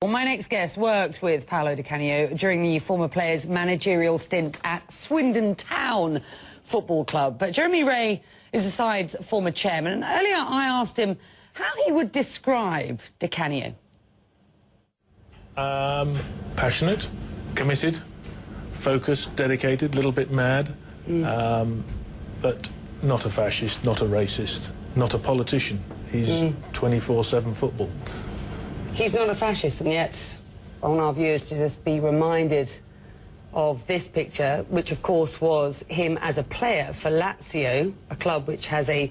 Well, my next guest worked with Paolo Di Canio during the former player's managerial stint at Swindon Town Football Club. But Jeremy Wray is the side's former chairman, and earlier I asked him how he would describe Di Canio. Passionate, committed, focused, dedicated, a little bit mad, but not a fascist, not a racist, not a politician. He's 24/7 football. He's not a fascist, and yet I want our viewers to just be reminded of this picture, which of course was him as a player for Lazio, a club which has a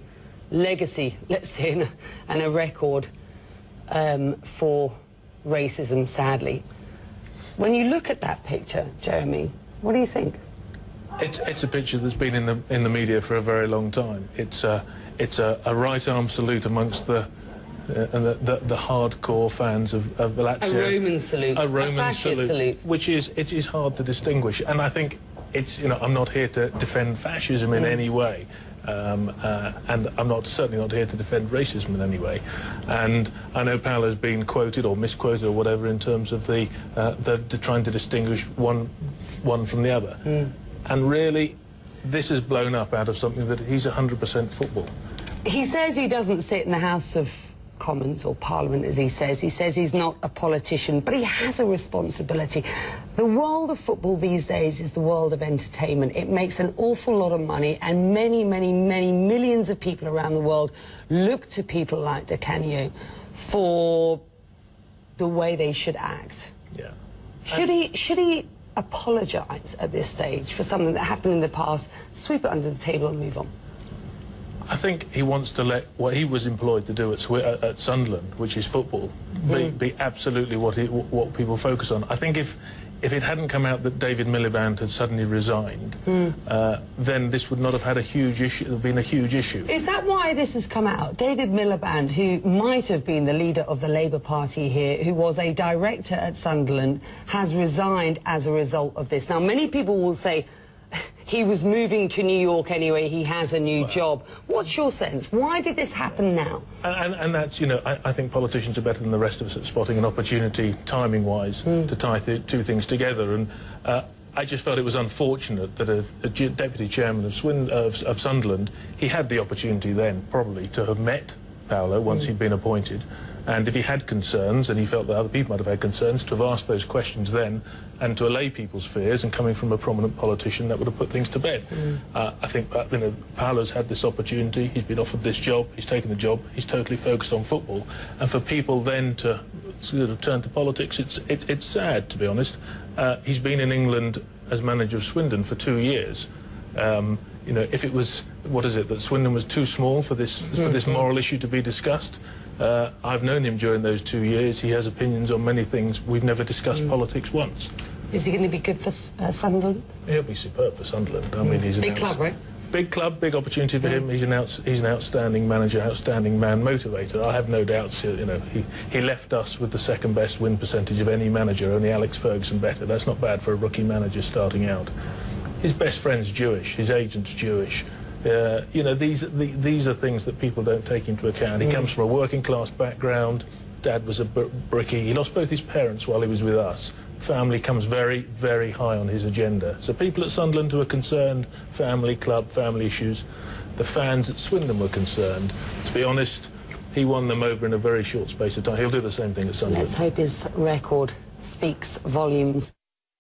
legacy, let's say, and a record for racism, sadly. When you look at that picture, Jeremy, what do you think? It's a picture that's been in the media for a very long time. It's a right arm salute amongst the hardcore fans of Lazio. A Roman salute. A Roman fascist salute. Which is hard to distinguish. And I think it's, I'm not here to defend fascism in any way. And I'm certainly not here to defend racism in any way. And I know Paolo's been quoted or misquoted or whatever in terms of the trying to distinguish one from the other. And really, this has blown up out of something that he's 100% football. He says he doesn't sit in the House of Commons or Parliament, as he says. He says he's not a politician, but he has a responsibility. The world of football these days is the world of entertainment. It makes an awful lot of money, and many, many, many millions of people around the world look to people like Di Canio for the way they should act. Yeah. Should he apologise at this stage for something that happened in the past, sweep it under the table and move on? I think he wants to let what he was employed to do at Sunderland, which is football, be absolutely what people focus on. I think if it hadn't come out that David Miliband had suddenly resigned, then this would not have had a huge issue. It would have been a huge issue. Is that why this has come out? David Miliband, who might have been the leader of the Labour Party here, who was a director at Sunderland, has resigned as a result of this. Now, many people will say he was moving to New York anyway, he has a new job. What's your sense? Why did this happen now? And that's, I think politicians are better than the rest of us at spotting an opportunity, timing-wise, to tie two things together. And I just felt it was unfortunate that a deputy chairman of Sunderland, he had the opportunity then, probably, to have met Paolo once he'd been appointed. And if he had concerns, and he felt that other people might have had concerns, to have asked those questions then and to allay people's fears, and coming from a prominent politician, that would have put things to bed. I think Paolo's had this opportunity, he's been offered this job, he's taken the job, he's totally focused on football. And for people then to sort of turn to politics, it's sad, to be honest. He's been in England as manager of Swindon for 2 years. If it was, what is it, that Swindon was too small for this moral issue to be discussed, I've known him during those 2 years. He has opinions on many things. We've never discussed politics once. Is he going to be good for Sunderland? He'll be superb for Sunderland. I mean, he's big club, right? Big club, big opportunity for him. He's an outstanding manager, outstanding man motivator. I have no doubts. He left us with the second best win percentage of any manager, only Alex Ferguson better. That's not bad for a rookie manager starting out. His best friend's Jewish. His agent's Jewish. These are things that people don't take into account. He comes from a working class background. Dad was a brickie. He lost both his parents while he was with us. Family comes very, very high on his agenda. So people at Sunderland who are concerned, family, club, family issues, the fans at Swindon were concerned. To be honest, he won them over in a very short space of time. He'll do the same thing at Sunderland. Let's hope his record speaks volumes.